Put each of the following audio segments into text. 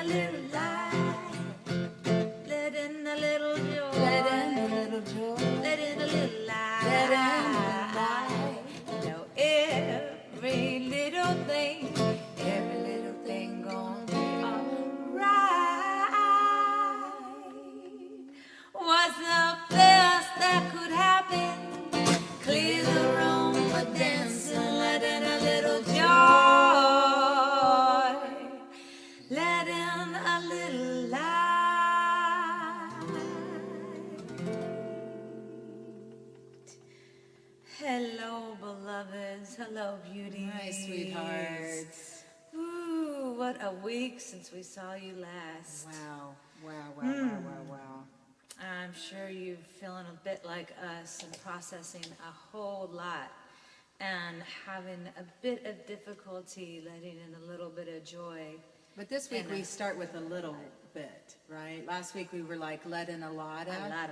a little light. Let in a little joy. Let in a little joy. Let in a little light. Let in a light. Know every little thing gonna be alright. What's the best that could happen? Clear the room for dancing. Let in a little joy. Let in a little light. Hello, beloveds. Hello, beauties. Hi, sweethearts. Ooh, what a week since we saw you last. Wow, wow, wow, wow, wow, wow. I'm sure you're feeling a bit like us and processing a whole lot and having a bit of difficulty letting in a little bit of joy. But this week we start with a little bit, right? Last week we were like let in a lot of. A lot.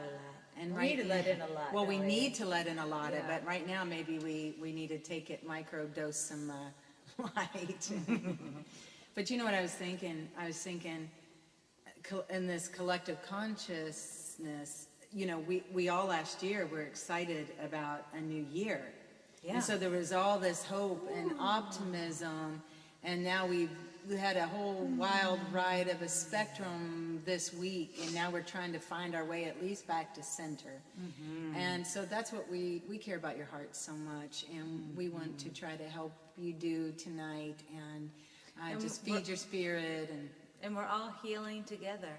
And we need to let in a lot. Well, we need to let in a lot of, Yeah. but right now maybe we need to take it, microdose some light. But you know what I was thinking? I was thinking in this collective consciousness, you know, we all last year were excited about a new year. Yeah. And so there was all this hope and optimism, and now we had a whole wild ride of a spectrum this week, and now we're trying to find our way at least back to center. And so that's what we care about your heart so much, and we want to try to help you do tonight, and just feed your spirit. And we're all healing together.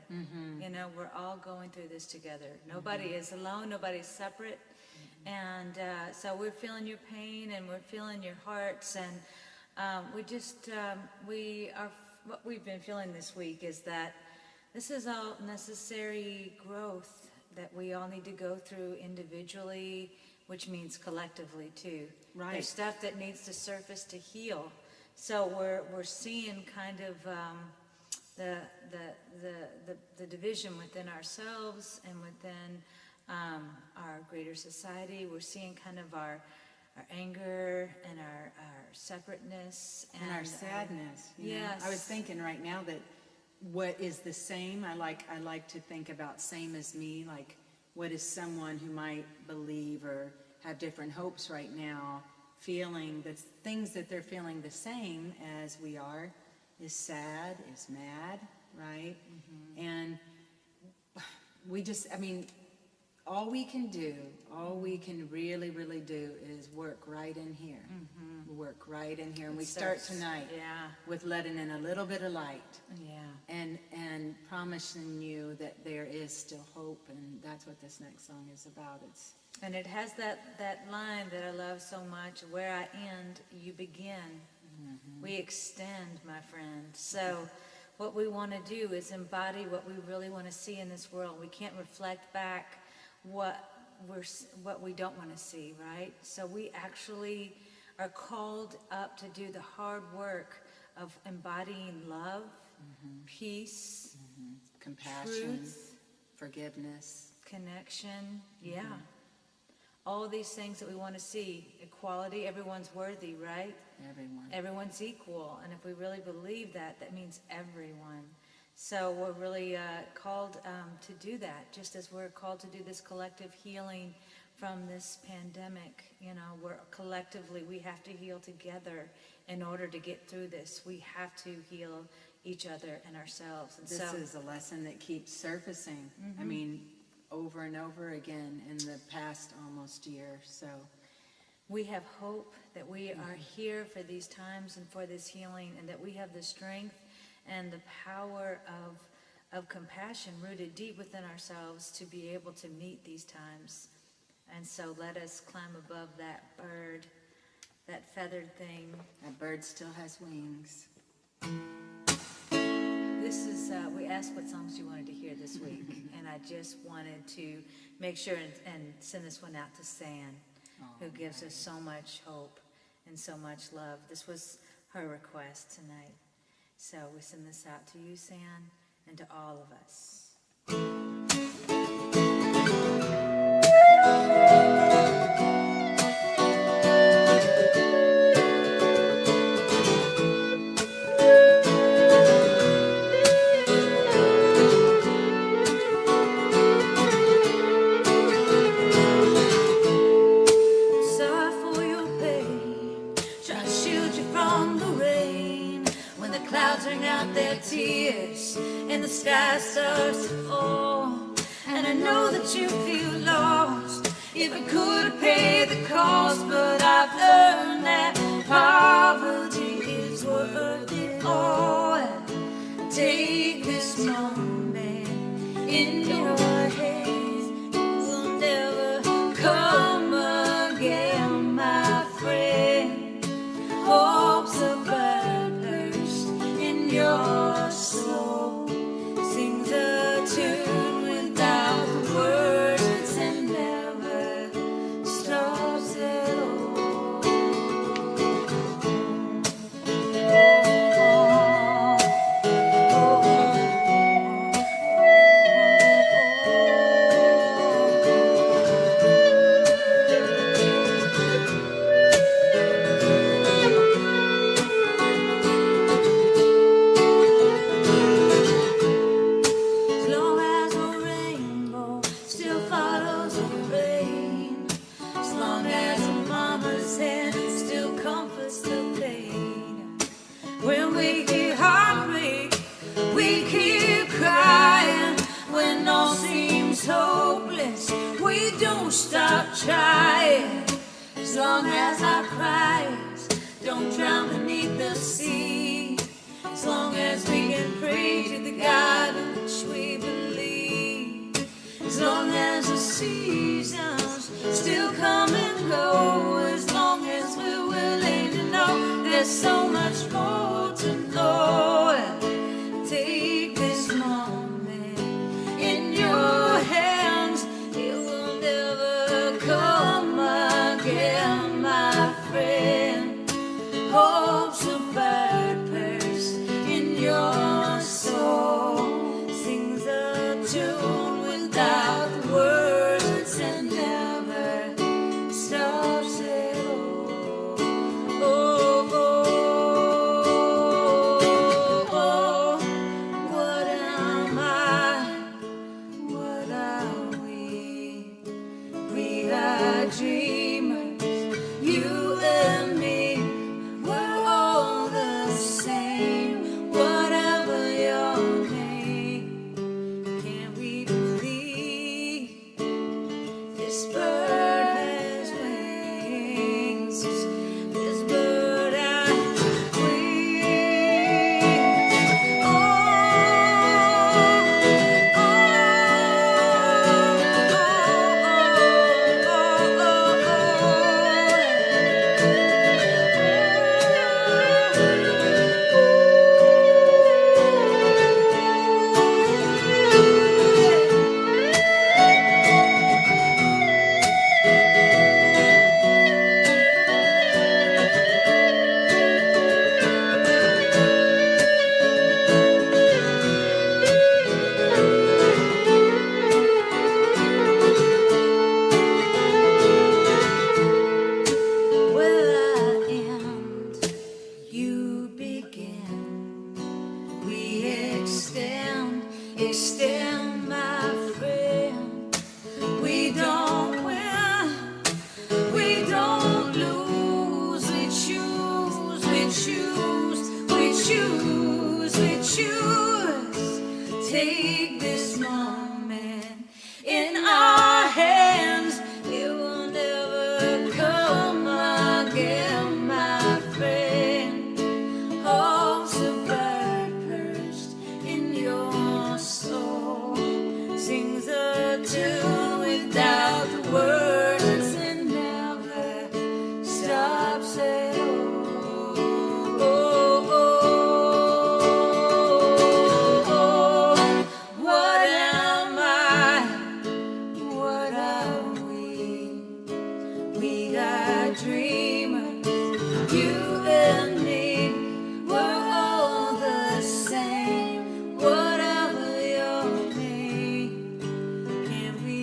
You know, we're all going through this together. Nobody is alone, nobody's separate. And so we're feeling your pain and we're feeling your hearts, and what we've been feeling this week is that this is all necessary growth that we all need to go through individually, which means collectively too. Right. There's stuff that needs to surface to heal. So we're seeing kind of the division within ourselves and within our greater society. We're seeing kind of our anger and our separateness And our sadness. You know? Yes. I was thinking right now that what is the same, I like to think about same as me, like what is someone who might believe or have different hopes right now feeling, the things that they're feeling the same as we are, is sad, is mad, right? And we just, I mean, all we can really, really do is work right in here. Work right in here. And we start tonight with letting in a little bit of light. And promising you that there is still hope. And that's what this next song is about. And it has that line that I love so much, where I end, you begin. We extend, my friend. So what we want to do is embody what we really want to see in this world. We can't reflect back what we don't want to see, right? So we actually are called up to do the hard work of embodying love, peace, compassion, truth, forgiveness, connection, all these things that we want to see. Equality, everyone's worthy, right? Everyone's equal. And if we really believe that, that means everyone. So we're really called to do that, just as we're called to do this collective healing from this pandemic. You know, we're collectively, we have to heal together in order to get through this. We have to heal each other and ourselves. And this is a lesson that keeps surfacing. I mean, over and over again in the past almost year. So we have hope that we are here for these times and for this healing, and that we have the strength and the power of compassion rooted deep within ourselves to be able to meet these times. And so let us climb above that bird, that feathered thing. That bird still has wings. This is, we asked what songs you wanted to hear this week, and I just wanted to make sure and send this one out to San, who gives us so much hope and so much love. This was her request tonight. So we send this out to you, San, and to all of us. starts to fall, and I know that you feel lost. If I could pay the cost, but I've learned that poverty is worth it all. Take this moment in your hands. It will never come again, my friend. Hope's a bird burst in your soul. Sings a tune without the words and never stops at all. As long as a rainbow still follows the rain, as long as a mama's hand still comforts the pain. When we hear heartbreak, we keep crying. When all seems hopeless, we don't stop trying. As long as our cries don't drown beneath the sea, as long as we can pray to the God in which we believe, as long as the seasons still come and go, as long as we're willing to know there's so much more to know. Take this moment in your hands. It will never come again, my friend. Hope's a bird burst in your soul. Sings a tune without the words and never stops at all. Oh, oh, oh, what am I? What are we? We are dreamers, you and me. We're all the same, whatever your name. Can we believe this bird has wings? This bird has wings. Oh, where I end, you begin. We extend, my friend. We don't win, we don't lose. We choose, we choose, we choose, we choose. Take this moment in our hands. It will never come again, my friend. Hope's a bird perched in your soul. Sings a tune without the words and never stops at all. Oh, oh, oh, what am I? What are we? We are dreamers, you and me. We're all the same, whatever your name. Can we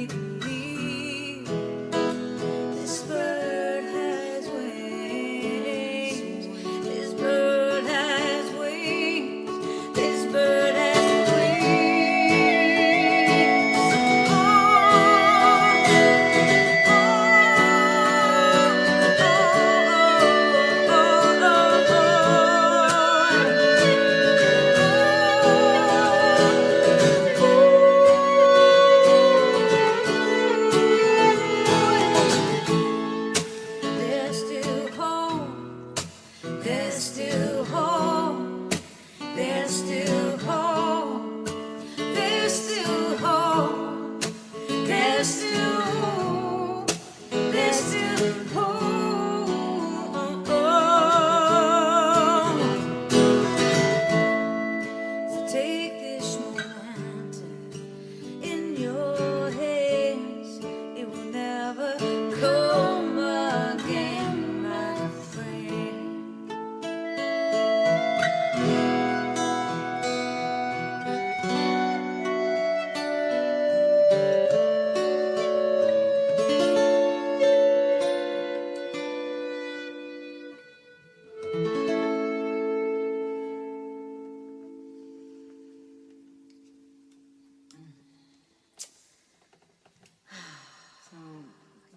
your hands, it will never come again, my friend. So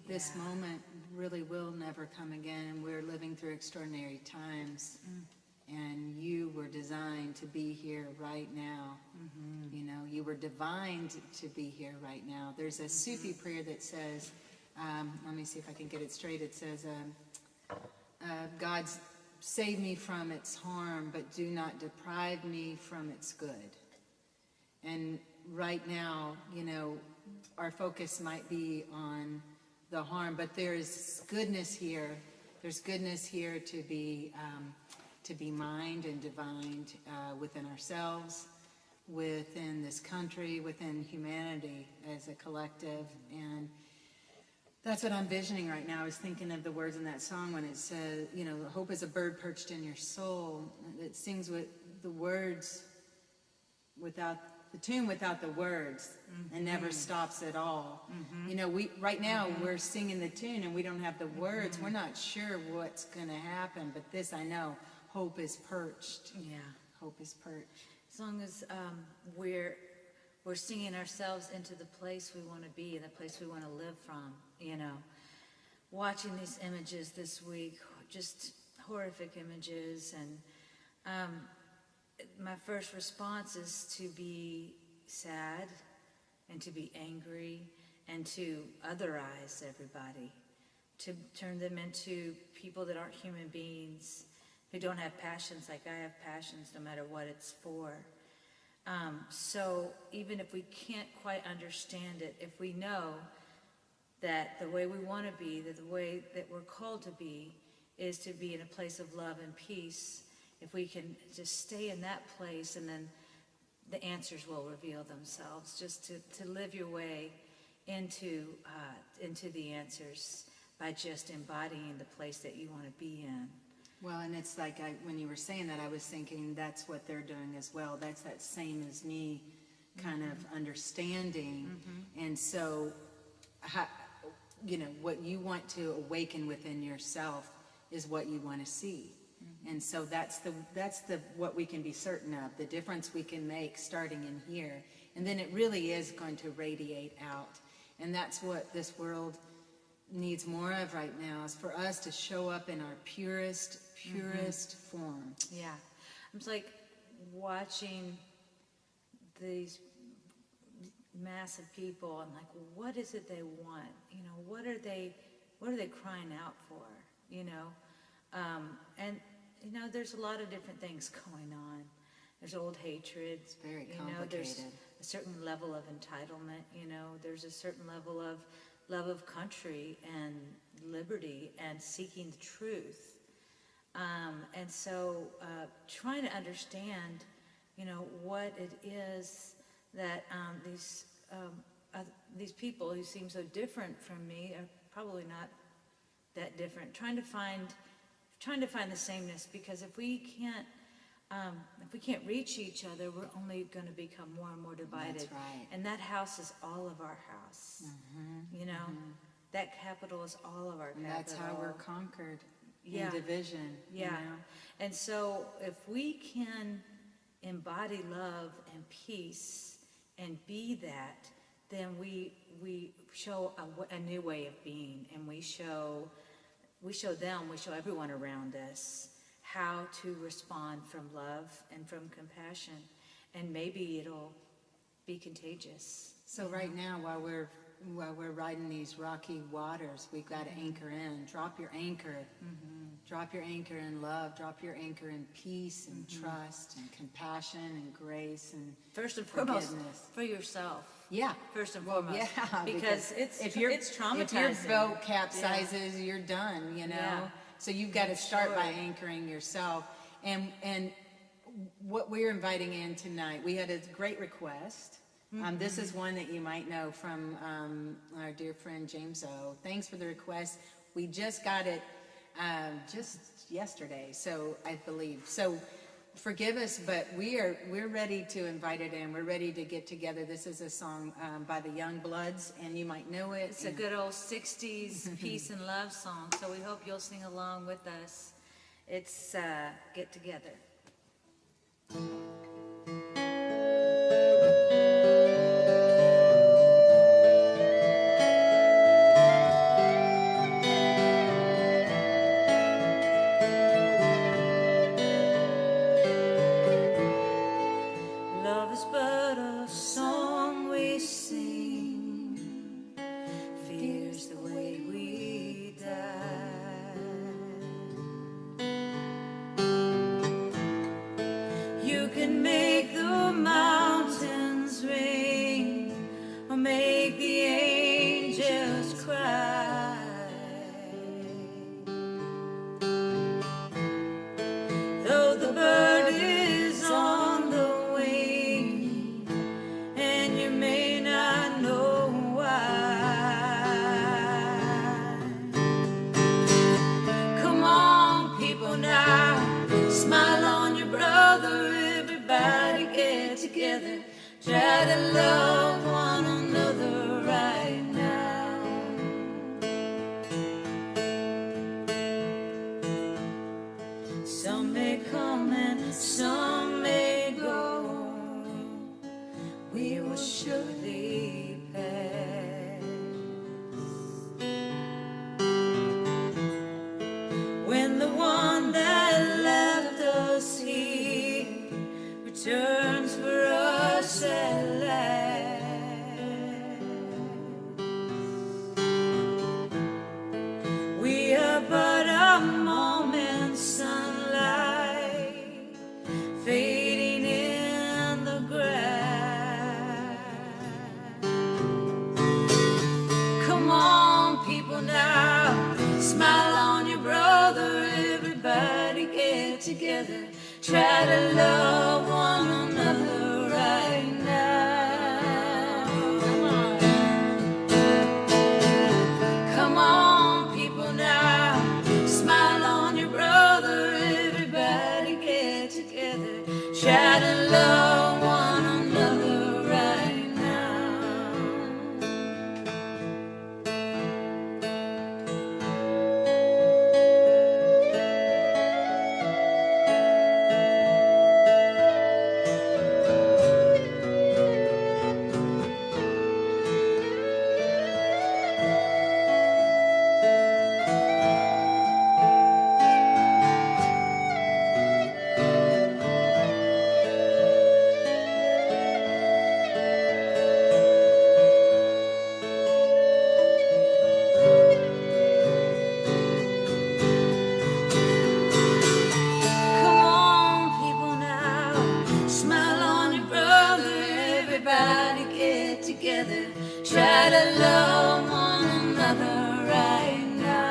this moment really will never come again, and we're living through extraordinary times. And you were designed to be here right now. You know, you were divined to be here right now. There's a Sufi prayer that says, let me see if I can get it straight. It says, God, save me from its harm, but do not deprive me from its good. And right now, you know, our focus might be on the harm, but there is goodness here. There's goodness here to be mined and divined within ourselves, within this country, within humanity as a collective. And that's what I'm visioning right now. I was thinking of the words in that song when it says, you know, hope is a bird perched in your soul. It sings with the words without the tune, without the words, and never stops at all. You know, right now we're singing the tune and we don't have the words. We're not sure what's going to happen, but this I know, hope is perched. Yeah. Hope is perched. As long as we're singing ourselves into the place we want to be and the place we want to live from, you know. Watching these images this week, just horrific images, and my first response is to be sad and to be angry and to otherize everybody, to turn them into people that aren't human beings, who don't have passions like I have passions, no matter what it's for. So even if we can't quite understand it, if we know that the way we want to be, that the way that we're called to be, is to be in a place of love and peace, if we can just stay in that place, and then the answers will reveal themselves, just to live your way into the answers by just embodying the place that you want to be in. Well, and it's like when you were saying that, I was thinking that's what they're doing as well. That's that same as me kind of understanding. And so, you know, what you want to awaken within yourself is what you want to see. And so that's the what we can be certain of, the difference we can make starting in here. And then it really is going to radiate out. And that's what this world needs more of right now, is for us to show up in our purest form. Yeah. It's like watching these massive people, and like, what is it they want? You know, what are they crying out for? You know, and you know, there's a lot of different things going on. There's old hatred. It's very complicated. You know, there's a certain level of entitlement. You know, there's a certain level of love of country and liberty and seeking the truth. And so trying to understand, you know, what it is that these people who seem so different from me are probably not that different. Trying to find the sameness, because if we can't reach each other, we're only going to become more and more divided. That's right. And that house is all of our house. You know, that capital is all of our capital. And that's how we're conquered. Yeah. In division. Yeah. You know? And so if we can embody love and peace and be that, then we show a new way of being, and we show everyone around us how to respond from love and from compassion, and maybe it'll be contagious. So right now, while we're riding these rocky waters, we've got to anchor in. Drop your anchor. Drop your anchor in love. Drop your anchor in peace and trust and compassion and grace and first and foremost, forgiveness. for yourself. Yeah. First and foremost. Yeah. Because it's traumatizing. If your boat capsizes, you're done, you know. Yeah. So you've got to start by anchoring yourself. And what we're inviting in tonight, we had a great request This is one that you might know from our dear friend James O. Thanks for the request. We just got it just yesterday, so I believe. So forgive us, but we're ready to invite it in. We're ready to get together. This is a song by the Young Bloods, and you might know it. It's a good old 60s peace and love song, so we hope you'll sing along with us. It's Get Together. Love is but a song we sing, fear's the way we die. You can make the mountains ring, or make the angels cry. Though the bird is on the wing, and you may not know why. Come on, people, now, smile on your brother. Everybody get together, try to love one another right now. Some may come and some may go, we will surely pass. When the one that left us here returns for us at last, we are but a moment's sunlight fading in the grass. Come on, people, now, smile on your brother. Everybody get together, try to love one another right now. Come on, people, now, smile on your brother. Everybody get together, try to love one another right now. Come on, people, now, smile on your brother. Everybody get together, try to love one another right now.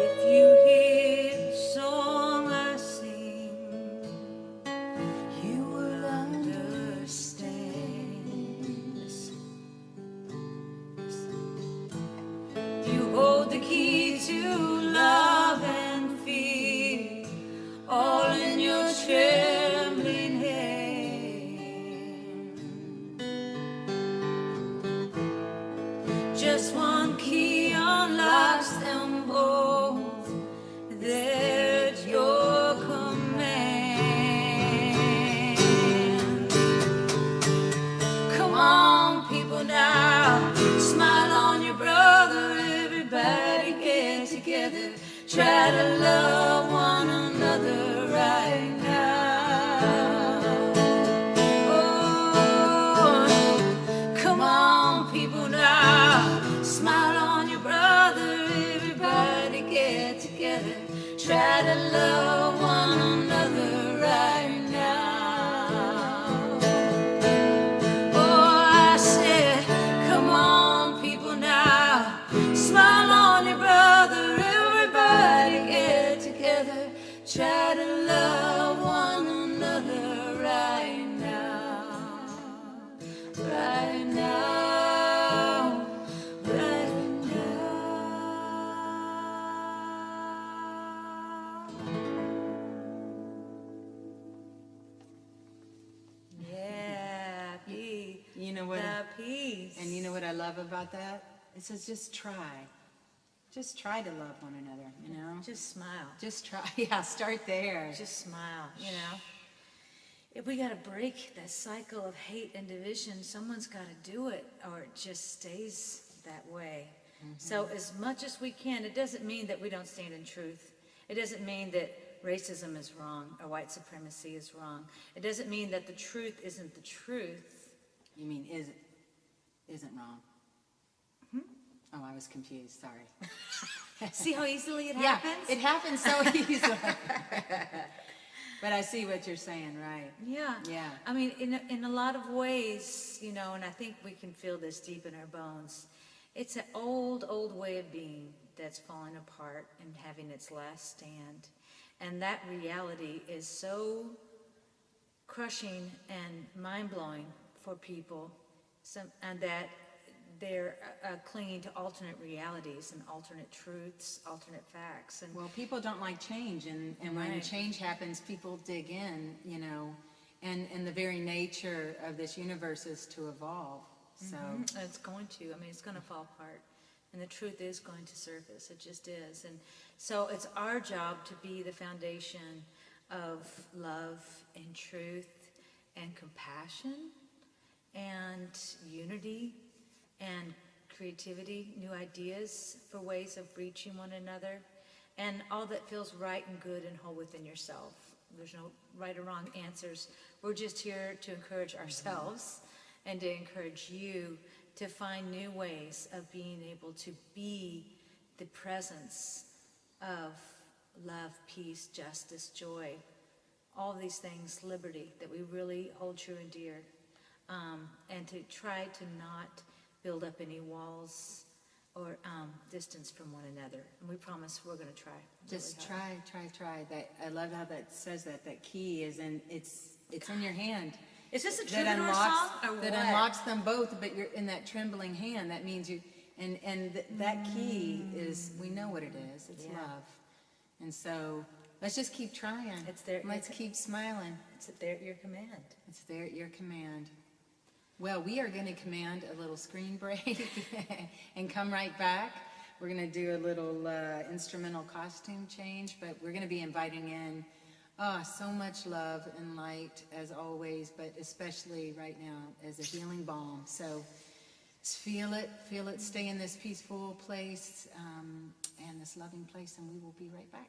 If you hear the song I sing, you will understand. Listen. You hold the key to love and fear, all in your trembling hand. Just one key unlocks them both. There's your command. Come on, people, now, smile on your brother. Everybody get together, try to love one another right now. Oh, come on, people, now, smile on your brother. Everybody get together. try to love one another right now. Oh, I said, come on, people now, smile on your brother, everybody get together, try to love one another right now, right now, right now. Yeah, peace. You know what? The peace. And you know what I love about that? It says just try. Just try to love one another, you know? Just smile. Just try. Yeah, start there. Just smile, you know? If we got to break that cycle of hate and division, someone's got to do it, or it just stays that way. So as much as we can, it doesn't mean that we don't stand in truth. It doesn't mean that racism is wrong or white supremacy is wrong. It doesn't mean that the truth isn't the truth. You mean isn't wrong? Oh, I was confused. Sorry. See how easily it Yeah, happens? it happens so easily. But I see what you're saying, right? Yeah. Yeah. I mean, in a lot of ways, you know, and I think we can feel this deep in our bones, it's an old way of being that's falling apart and having its last stand. And that reality is so crushing and mind-blowing for people, and that they're clinging to alternate realities and alternate truths, alternate facts. And Well, people don't like change, and when Right. change happens, people dig in, you know, and the very nature of this universe is to evolve. So, it's going to. I mean, it's going to fall apart. And the truth is going to surface. It just is. And so it's our job to be the foundation of love and truth and compassion and unity and creativity, new ideas for ways of reaching one another, and all that feels right and good and whole within yourself. There's no right or wrong answers. We're just here to encourage ourselves and to encourage you to find new ways of being able to be the presence of love, peace, justice, joy, all these things, liberty, that we really hold true and dear, and to try to not build up any walls or distance from one another. And we promise we're going to try. just really hard. try. That I love how that says that. That key is it's in your hand. Is this a That Troubadour unlocks song or that what? unlocks them both, but you're in that trembling hand. That means you that key is, we know what it is. It's Yeah. love. And so let's just keep trying. It's there- Let's keep smiling. It's there at your command. It's there at your command. Well, we are going to command a little screen break and come right back. We're going to do a little instrumental costume change, but we're going to be inviting in so much love and light as always, but especially right now as a healing balm. So feel it, stay in this peaceful place and this loving place, and we will be right back.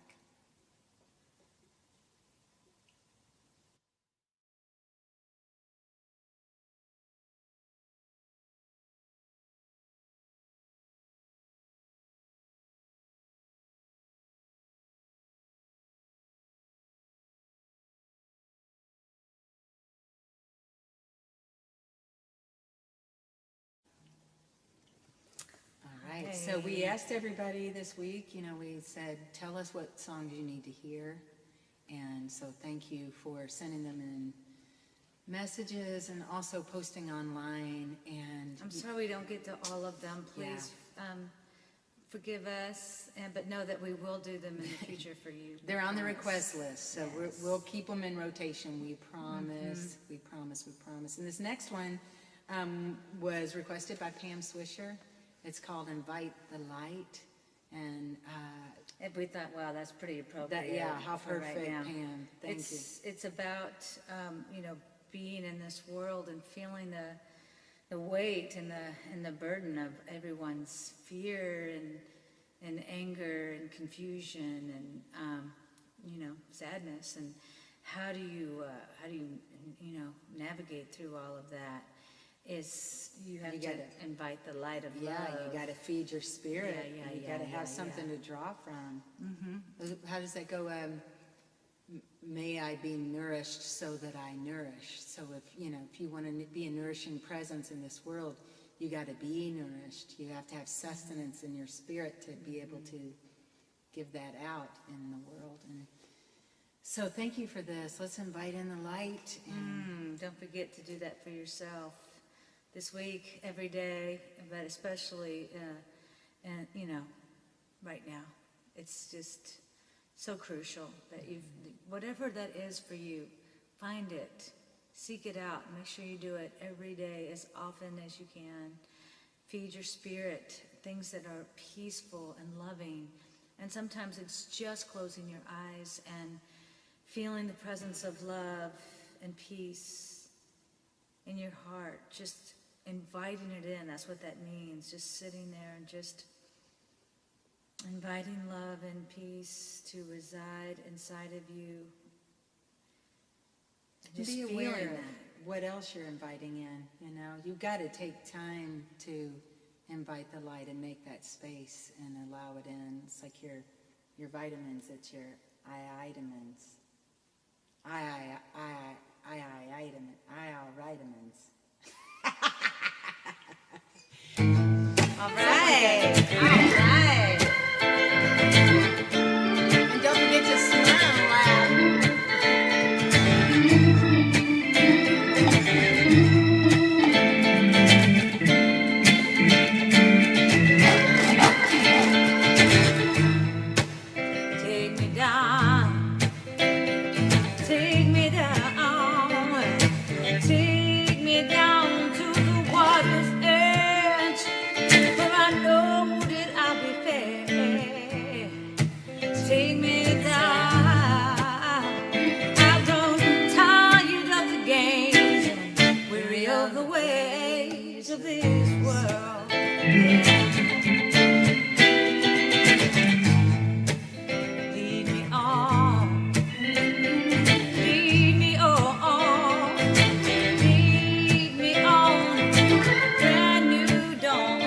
All right, so we asked everybody this week, you know, we said, tell us what songs you need to hear. And so thank you for sending them in messages and also posting online. And I'm sorry we don't get to all of them. Please forgive us, but know that we will do them in the future for you. they're on the Promise. request list, so Yes. we'll keep them in rotation. We promise, we promise. And this next one was requested by Pam Swisher. It's called Invite the Light. And And we thought, wow, that's pretty appropriate. how for right perfect, now. Pam. Thank you. It's about, being in this world and feeling the weight and the burden of everyone's fear and anger and confusion and, sadness. And how do you navigate through all of that? is you have You to gotta- invite the light of Yeah, love. you got to feed your spirit. Yeah, and you got to have something to draw from. How does that go? May I be nourished so that I nourish. So if you want to be a nourishing presence in this world, you got to be nourished. You have to have sustenance in your spirit to be able to give that out in the world. And so thank you for this. Let's invite in the light. And Don't forget to do that for yourself this week, every day, but especially, and right now. It's just so crucial that whatever that is for you, find it, seek it out, make sure you do it every day as often as you can. Feed your spirit things that are peaceful and loving, and sometimes it's just closing your eyes and feeling the presence of love and peace in your heart, just inviting it in. That's what that means, just sitting there and just inviting love and peace to reside inside of you. Just be feeling aware of that. what else you're inviting in. You've got to take time to invite the light and make that space and allow it in. It's like your vitamins. It's your vitamins. Vitamins. All right. All right. And don't forget to smile and laugh. Take me down. Take me down. Take me down to the water's edge, where I know that I'll be fair. Take me down. I've grown tired of the games and weary of the ways of this world. Lead me on. Lead me on. Lead me on. Brand new dawn,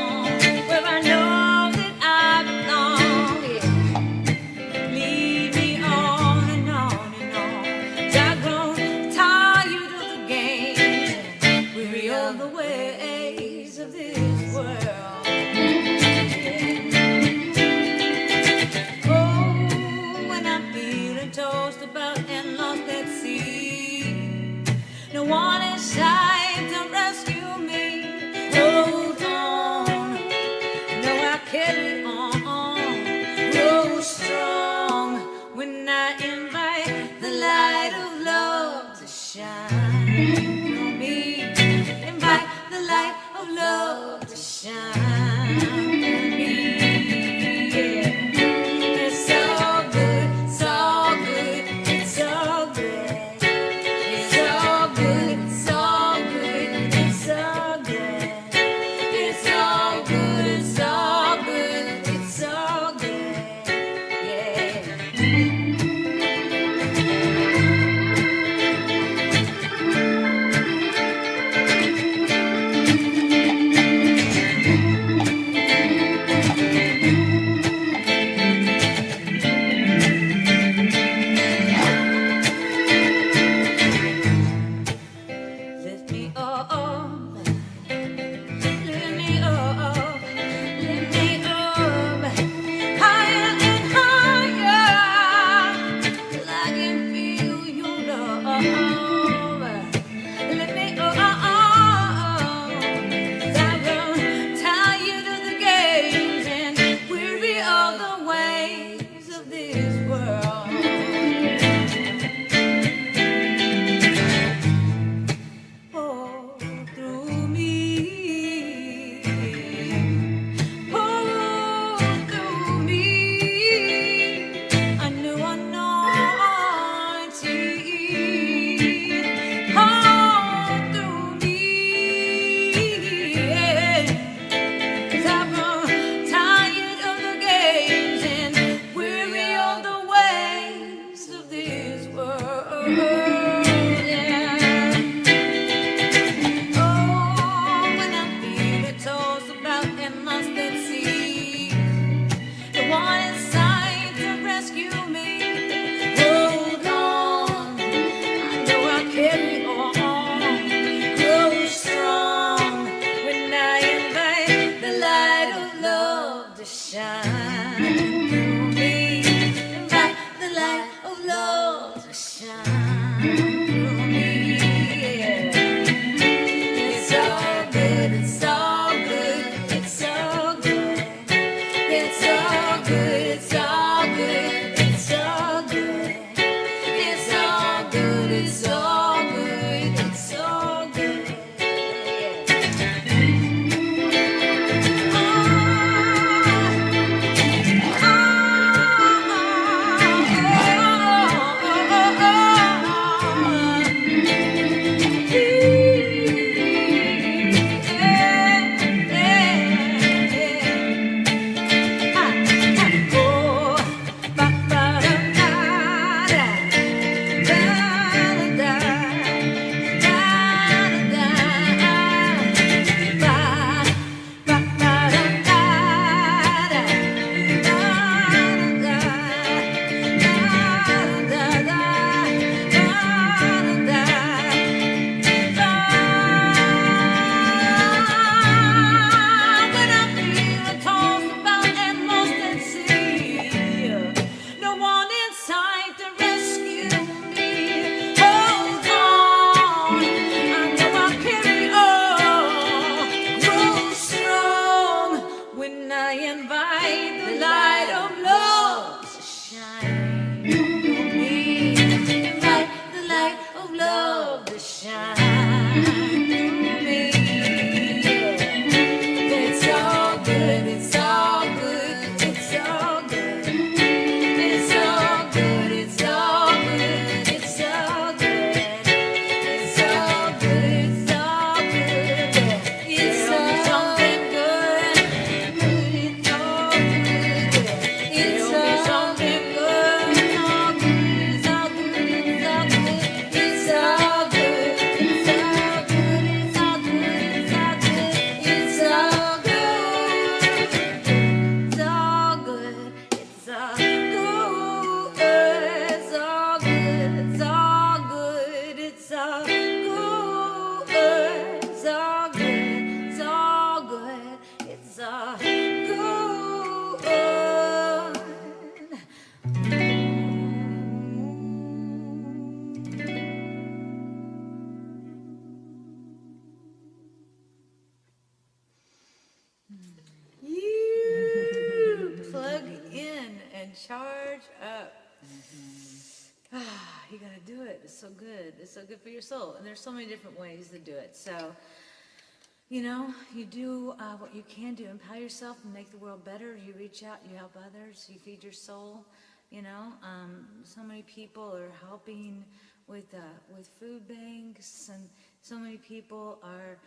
where I know that I belong. Yeah. Lead me on and on and on. 'Cause I've grown tired of the games and weary of the ways of this world. Yeah. Oh, when I'm feeling tossed about and lost at sea, no one is sight to rescue me. Hold on, no, I carry on, grow strong when I invite the light of love to shine on me. Invite the light of love to shine on me. Yeah. It's so good, so good, it's so good. It's so good, so good, it's so good. It's so good, so good, it's so good. Yeah. Lift me up, lift me up, lift me up, higher and higher, till I can feel your love. Lift me up, 'cause I've grown tired of the games and weary of the ways of this world. Pour through me, pour through me, a new anointing. Pour through me, yeah. 'Cause I've grown tired of the games and weary of the ways of this world. Yeah. Oh, you got to do it. It's so good. It's so good for your soul. And there's so many different ways to do it. So, you know, you do what you can do. Empower yourself and make the world better. You reach out, you help others, you feed your soul. You know, so many people are helping with food banks, and so many people are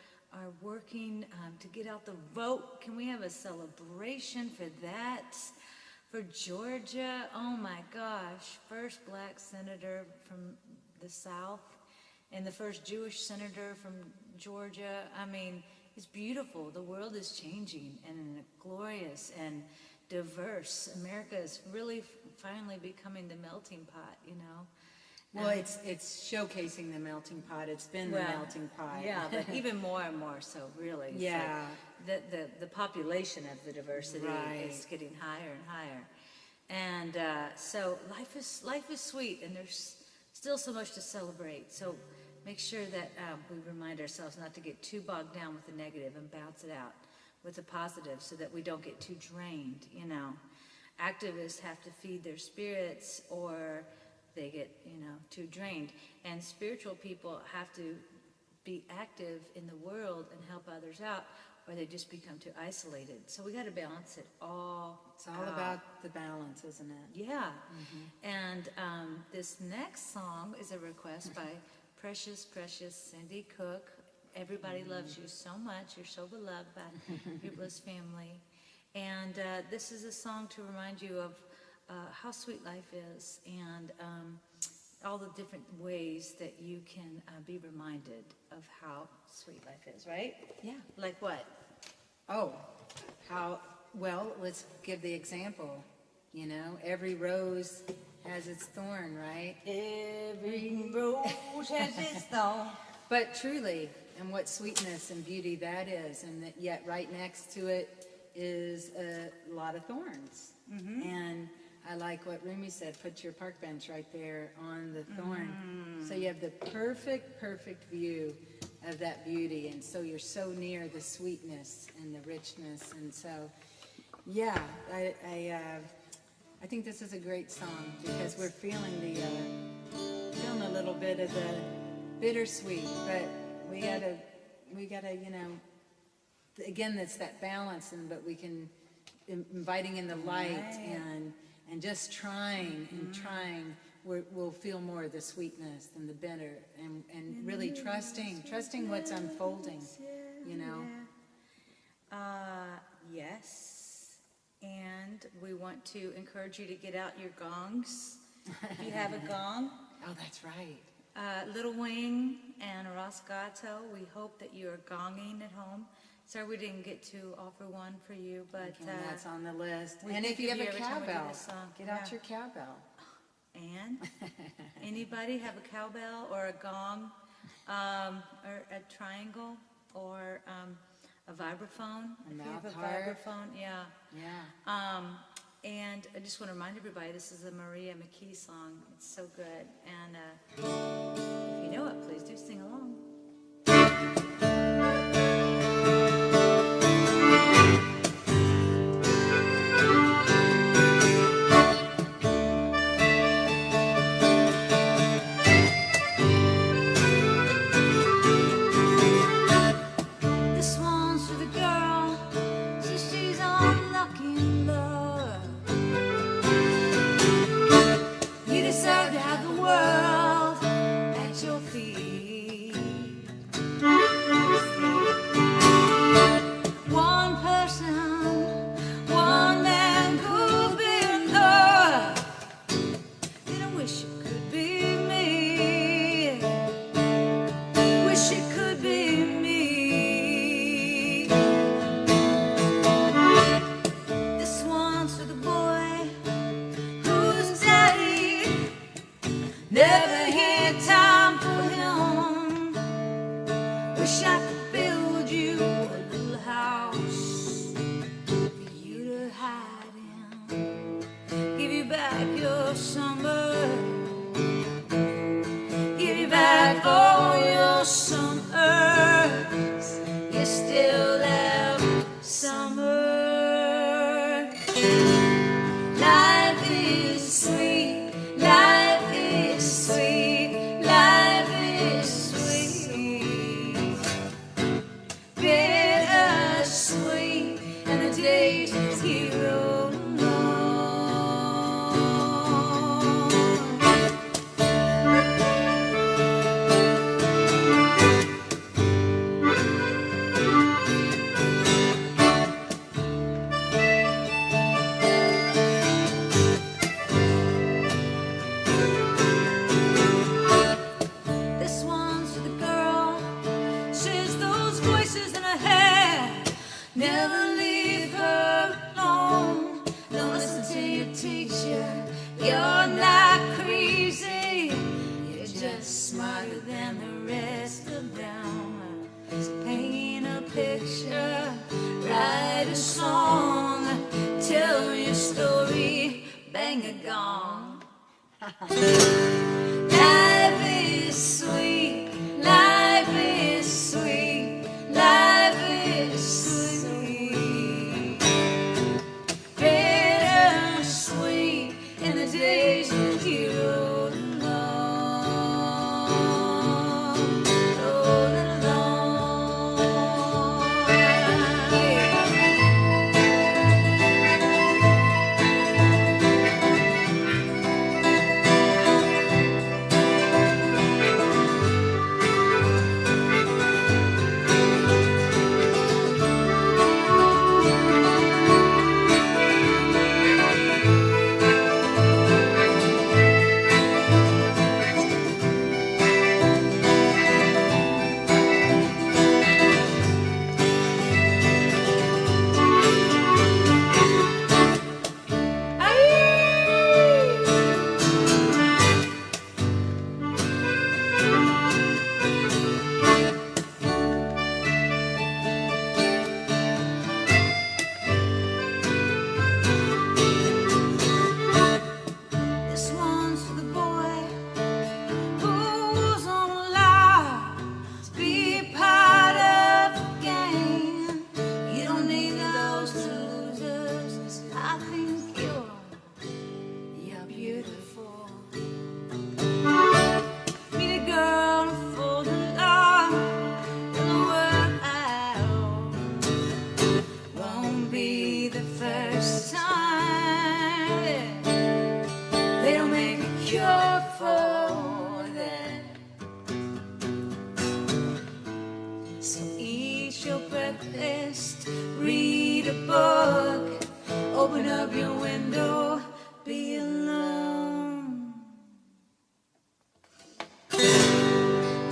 working to get out the vote. Can we have a celebration for that? For Georgia, oh my gosh, first black senator from the South and the first Jewish senator from Georgia. I mean, it's beautiful. The world is changing and glorious and diverse. America is really finally becoming the melting pot, you know. Well, it's showcasing the melting pot. It's been the melting pot. Yeah, but even more and more so, really. It's Yeah. like the population of the diversity is getting higher and higher. And so life is sweet, and there's still so much to celebrate. So make sure that we remind ourselves not to get too bogged down with the negative and bounce it out with the positive so that we don't get too drained, you know. Activists have to feed their spirits or they get, you know, too drained. And spiritual people have to be active in the world and help others out, or they just become too isolated. So we got to balance it all. It's all about the balance, isn't it? Yeah. And this next song is a request by Precious Cindy Cook. Everybody loves you so much. You're so beloved by your Bliss family. And this is a song to remind you of how sweet life is, and all the different ways that you can be reminded of how sweet life is, right? Yeah. Like what? Oh, well, let's give the example. You know, every rose has its thorn, right? Every rose has its thorn. But truly, and what sweetness and beauty that is, and that yet right next to it is a lot of thorns. And I like what Rumi said, put your park bench right there on the thorn. So you have the perfect view of that beauty, and so you're so near the sweetness and the richness. And so, yeah, I think this is a great song because we're feeling feeling a little bit of the bittersweet, but we gotta, you know, again, it's that balance, but we can inviting in the light and just trying and trying, we'll feel more of the sweetness than the bitter, and really trusting what's unfolding, you know. Yes, and we want to encourage you to get out your gongs. If you have a gong. Oh, that's right. Little Wing and Roscato, we hope that you are gonging at home. Sorry we didn't get to offer one for you, but that's on the list. we And think if you of have a every time we do cowbell, this song. get Yeah. out your cowbell. And anybody have a cowbell or a gong, or a triangle, or a vibraphone? A If you have mouth a harp. vibraphone, yeah. Yeah. And I just want to remind everybody, this is a Maria McKee song. It's so good. And if you know it, please do sing along. This one's for the girl, so she's unlucky in love. You deserve to have the world at your feet. One person, one man could be enough. And I wish it could be me. Wish it could be me. This one's for the boy whose daddy never Life is sweet, life is sweet, life is sweet. Bitter sweet in the days you rode alone, rolling alone. This one's for the boy who's on a lie to be part of the game. You don't need those losers. I think you're beautiful. Meet a girl and fall in love in the world out. Won't be the first time. They don't make a cure for that. So eat your breakfast, read a book, open up your window, be alone.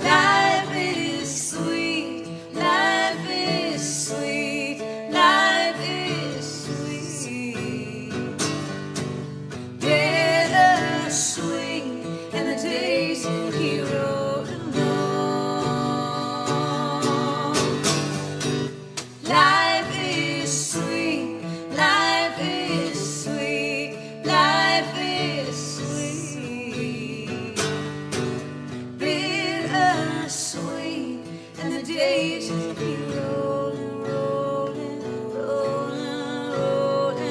Life is sweet, life is sweet, life is sweet. Bitter sweet and the days he rode alone. Life is sweet, life is sweet, life is sweet. Bitter sweet and the days he rolling, rolling, rolling, rolling,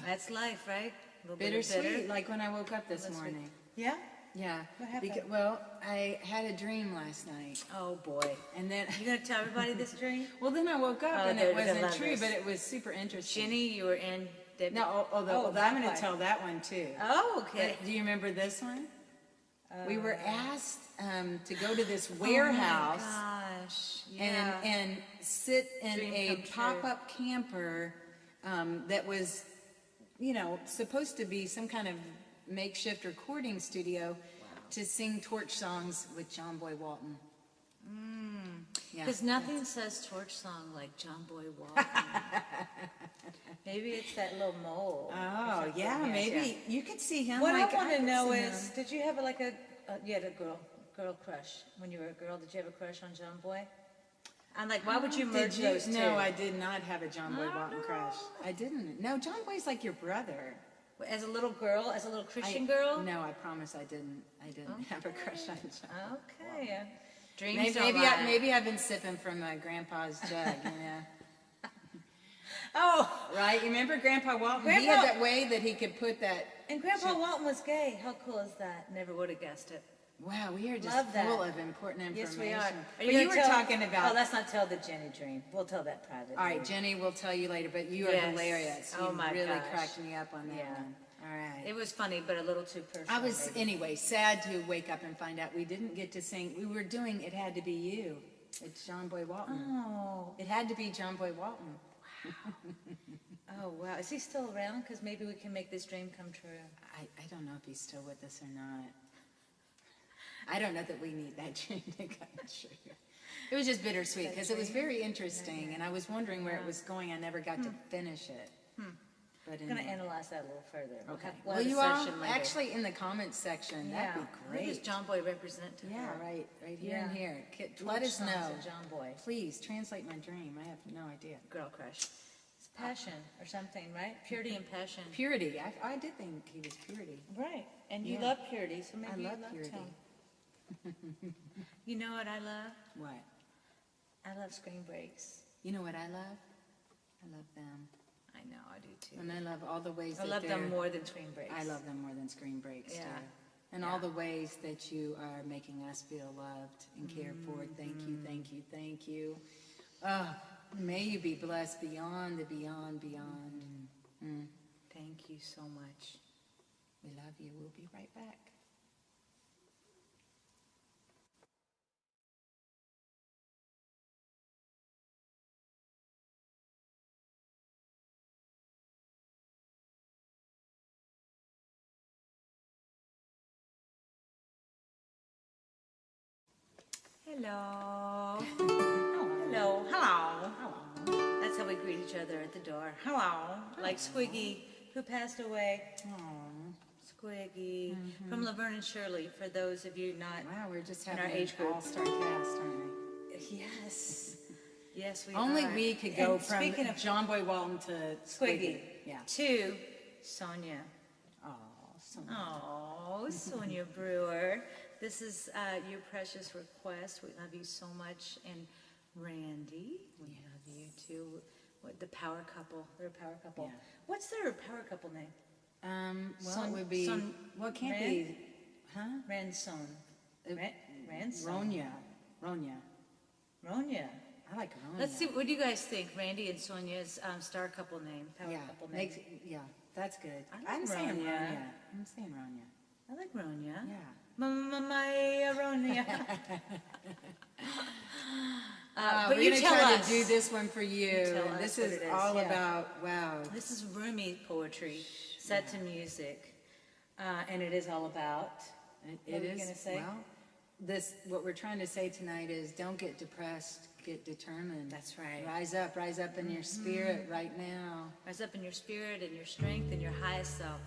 That's life, right? A little bit of Bittersweet, bitter. like when I woke up this Bittersweet. morning. Yeah? Yeah. What happened? Well, I had a dream last night. Oh boy. And then, You gonna tell everybody this dream? well, then I woke up Oh, and they're it gonna wasn't love true, this. but it was super interesting. Ginny, you were in Debbie. No, I'm going that to one. tell that one too. Oh, okay. But do you remember this one? We were asked to go to this warehouse Oh my gosh. Yeah. and sit in Dream a come true. pop-up camper that was, supposed to be some kind of makeshift recording studio to sing torch songs with John Boy Walton. Yeah. Because nothing says torch song like John Boy Walton. Maybe it's that little mole. Oh, yeah, maybe. You could see him. What like, I want to could know see is, him. did you have you had a girl crush when you were a girl? Did you have a crush on John Boy? I'm like, why would you merge those two? No, I did not have a John Boy Walton crush. I didn't. No, John Boy's like your brother. As a little girl, as a little Christian girl? No, I promise I didn't. I didn't have a crush on John. Okay. Dreams don't Maybe, lie. maybe I've been sipping from Grandpa's jug, Oh, Right? You remember Grandpa Walton? He Grandpa- had that way that he could put that. and Grandpa Walton was gay. How cool is that? Never would have guessed it. Wow, we are just Love that. full of important information. Yes, we are. But you were gonna tell- talking about. Oh, let's not tell the Jenny dream. We'll tell that privately. All right, Jenny, we'll tell you later, but you are Yes. hilarious. Oh, You my really gosh. cracked me up on that Yeah. one. All right. It was funny, but a little too personal. I was, maybe. anyway, sad to wake up and find out we didn't get to sing. We were doing It Had to Be You. It's John Boy Walton. Oh, It had to be John Boy Walton. oh wow. Is he still around? Because maybe we can make this dream come true. I don't know if he's still with us or not. I don't know that we need that dream to come true. It was just bittersweet because it was very interesting, and I was wondering where it was going. I never got to finish it. But I'm going to anyway. analyze that a little further. We'll Okay. have, Well, have a you all session later. actually in the comments section. Yeah. That'd be Who great. does John Boy represent to Yeah, her? right here and Yeah. here. Let Torch us songs know. of John Boy. Please translate my dream. I have no idea. Girl crush. It's passion or something, right? Purity and passion. Purity. I did think he was purity. Right. And you Yeah. love purity, so maybe I you love loved purity. him. You know what I love? What? I love screen breaks. You know what I love? I love them. I know, I do too. And I love all the ways I that love them they're- more than screen breaks. I love them more than screen breaks Yeah. too. And all the ways that you are making us feel loved and cared for. Thank you, thank you, thank you. May you be blessed beyond the beyond. Thank you so much. We love you. We'll be right back. Hello. Hello. Hello. Hello. That's how we greet each other at the door. Hello. Like Squiggy, who passed away. Squiggy. From Laverne and Shirley, for those of you not... Wow, we're just In having our age an group. all-star cast, aren't we? Yes. Yes, we Only are. we could go And from speaking of John Boy Walton to Squiggy. Yeah. To Sonia. Oh, so Oh, Sonia Brewer. This is your precious request. We love you so much. And Randy, we love you too. What, the power couple. They're a power couple. Yeah. What's their power couple name? well, Son- it would be, Son- well, it can't Ran? be, huh? Ranson. Ranson. Ronya. Ronya. I like Ronya. Let's see, what do you guys think? Randy and Sonia's star couple name, power Yeah, couple name. that's good. I like I'm saying Ronya. Ronya. I'm saying Ronya. I like Ronya. Yeah. Maya Ronya. But but we're you gonna tell try us. to do this one for you. tell us This what is it is, all yeah. about, wow. This is roomy poetry set to music, and it is all about. What are you gonna say? Well, what we're trying to say tonight is don't get depressed, get determined. That's right. Rise up in your spirit right now. Rise up in your spirit and your strength and your highest self.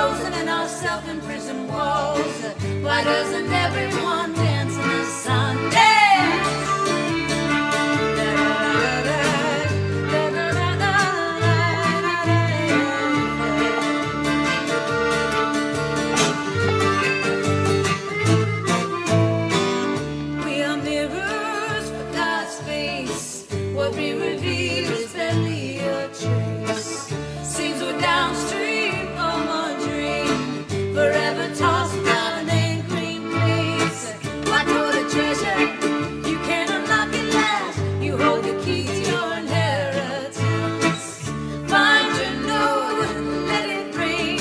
frozen in our self-imprisoned walls. Why doesn't everyone dance in the sun? Dance! We are mirrors for God's face. What we reveal is barely a trace. Seems we're downstream from a dream, forever tossed down an anchoring place. Like what a treasure, you can't unlock it last. You hold the key to your inheritance. Find your note and let it ring,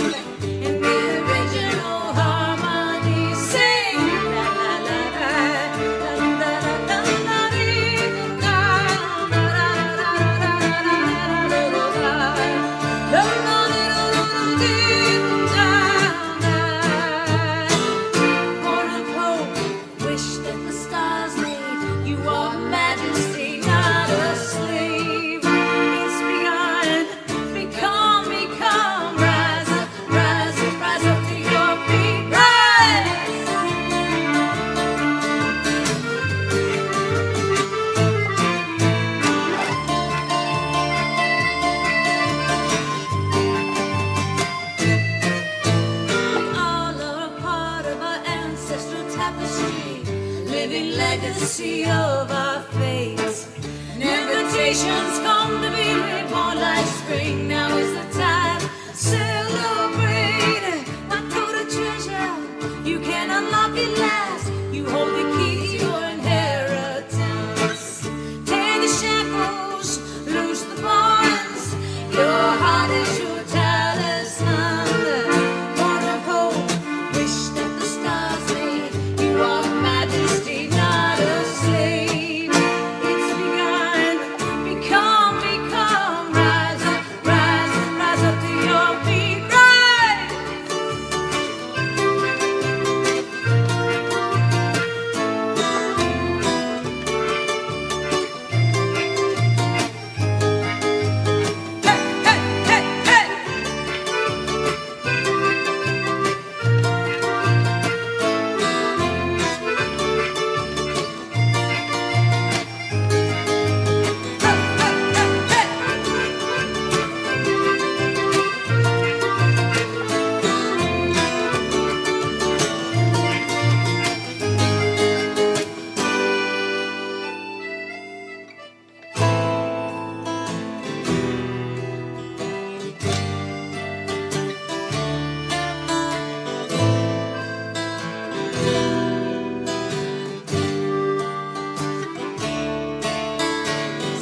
in the original harmony. Sing la la la la la la la Born of hope, wish that the stars made you are majesty, not a slave. It's begun, become, rise up, rise up, rise up to your feet, rise. All are a part of our ancestral tapestry, living legacy of our faith. And invitations come to be reborn like spring. Now is the time, celebrate. My total treasure, you can unlock it last. You hold the key to your inheritance. Tear the shackles, loose the bonds. Your heart is your talisman. Born of hope, wish that the stars made you are majesty, not a slave. It's begun, become, rise up, rise up, rise up to your feet, rise. Hey, hey, hey, hey.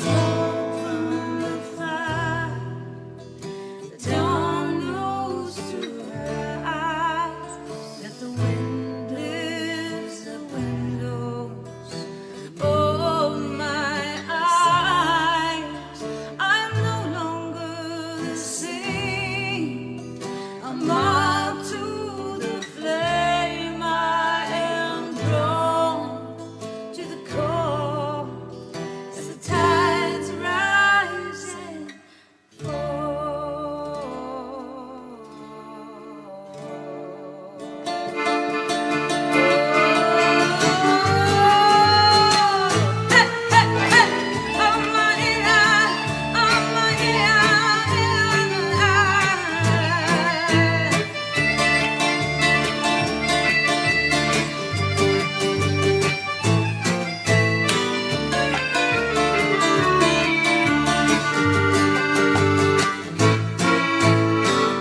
Smoke from the fire, the dawn knows to rise. Let the wind lift the windows. Oh, my eyes, I'm no longer the same. I'm marked to the flame. I am drawn to the core. As the tides rise and fall. Hey, hey, hey. Oh, my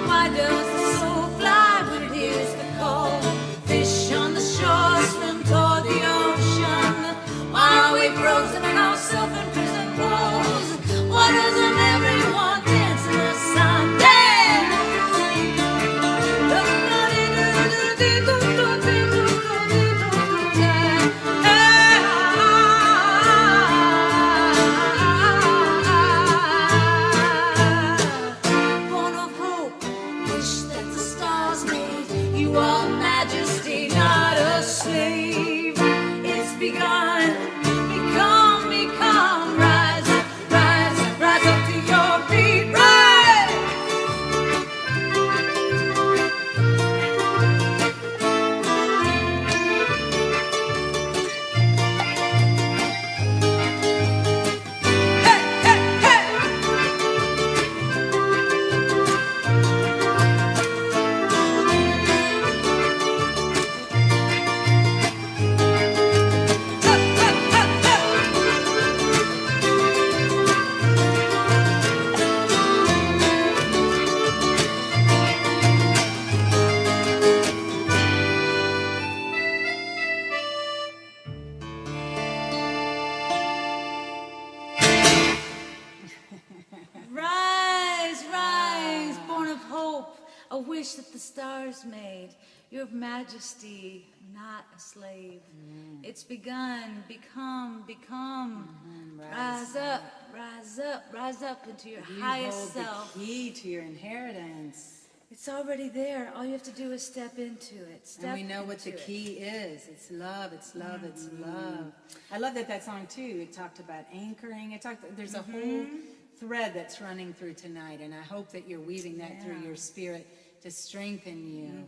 Why does the soul fly when it hears the call? Fish on the shore swim toward the ocean. Why are we frozen in our self-imprisoned walls? Why doesn't everyone dance in the sun? Dance! Born of hope, wish that the stars made you are majesty, not a slave. It's begun, become, rise up, rise up, rise up to your feet, rise. stars made. Your majesty, not a slave. It's begun, become. Rise up, rise up, rise up into your highest self. The key to your inheritance. It's already there. All you have to do is step into it. And we know what the key is. It's love, it's love, it's love. I love that song too. It talked about anchoring. There's a whole thread that's running through tonight, and I hope that you're weaving that through your spirit to strengthen you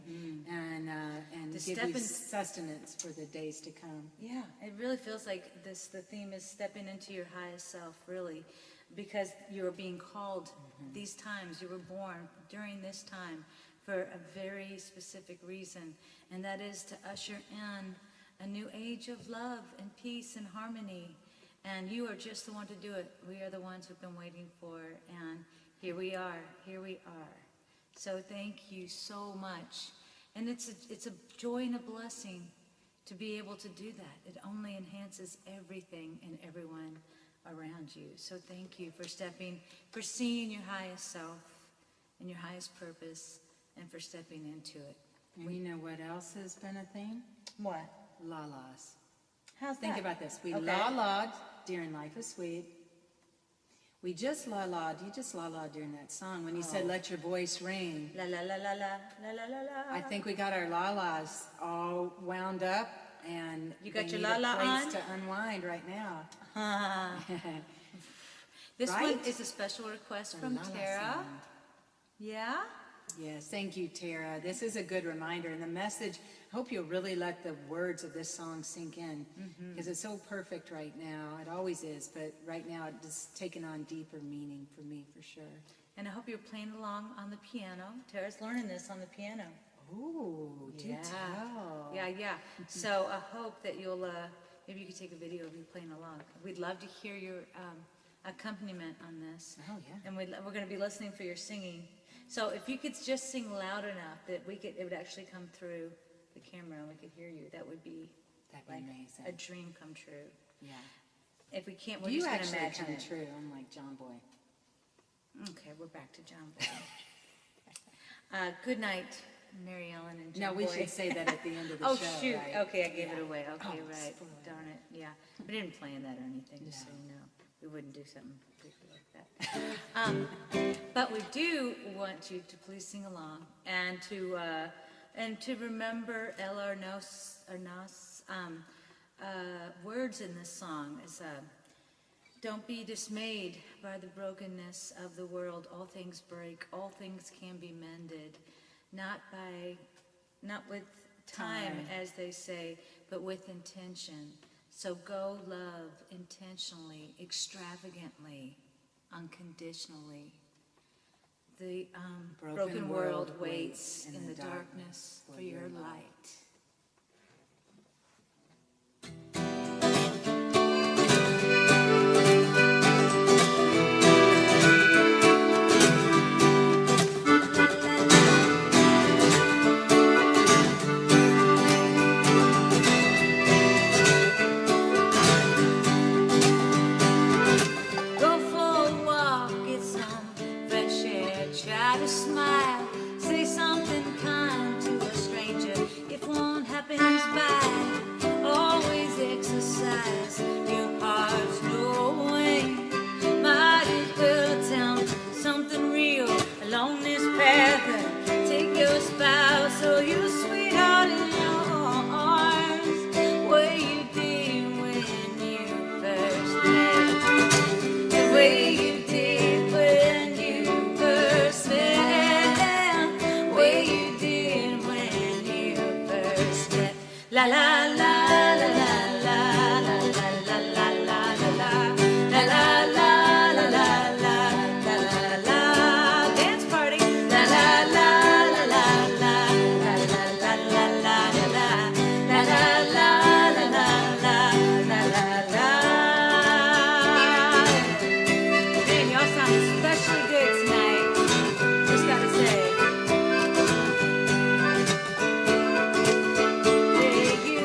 and give you sustenance for the days to come. Yeah, it really feels like the theme is stepping into your highest self, really, because you're being called these times. You were born during this time for a very specific reason, and that is to usher in a new age of love and peace and harmony. And you are just the one to do it. We are the ones who've been waiting for, and here we are. So thank you so much. And it's a joy and a blessing to be able to do that. It only enhances everything and everyone around you. So thank you for seeing your highest self and your highest purpose, and for stepping into it. And you know what else has been a theme? What? La-las. How's Think that? about this. We la-la'd during Life is Sweet. We just la-la'd. You just la-la'd during that song when you said, let your voice ring. La la la la la la la la la. I think we got our la-las all wound up, and You got they your need la-la a place on? to unwind right now. This Right? one is a special request The from la-la Tara. sound. Yeah? Yes, thank you, Tara. This is a good reminder, and the message, I hope you'll really let the words of this song sink in, because it's so perfect right now. It always is, but right now it's taken on deeper meaning for me, for sure. And I hope you're playing along on the piano. Tara's learning this on the piano. Ooh, do tell. Yeah. So I hope that you'll, maybe you could take a video of you playing along. We'd love to hear your accompaniment on this. Oh, yeah. And we're going to be listening for your singing. So if you could just sing loud enough that it would actually come through the camera and we could hear you, that would be like amazing. a dream come true. Yeah. If we can't, we're You just going to actually imagine come it. true, unlike John Boy. Okay, we're back to John Boy. Good night, Mary Ellen and John No, we Boy. should say that at the end of the show. Oh, shoot. Right? Okay, I gave it away. Okay, Oh, right. spoiler. Darn it. Yeah. We didn't plan that or anything, just so you know. We wouldn't do something creepy like that. But we do want you to please sing along and to remember El Arnos words in this song is don't be dismayed by the brokenness of the world. All things break. All things can be mended. Not with time, as they say, but with intention. So go love intentionally, extravagantly, unconditionally. The broken world waits in the darkness for your light. Go for a walk, get some fresh air, try to smile, say something kind to a stranger if one happens by. Always exercise your heart's knowing. Might as well attempt something real along this path. Take your spouse or your sweetheart in your arms, where you did when you first met. The way you did when you first met. Way you did when you first met. La la la la la la la la la la la la la la la la la la la. Dance party. La la la la la la la la la la la la la la la la la. Man, y'all sound especially good tonight. Just gotta say. Yeah, you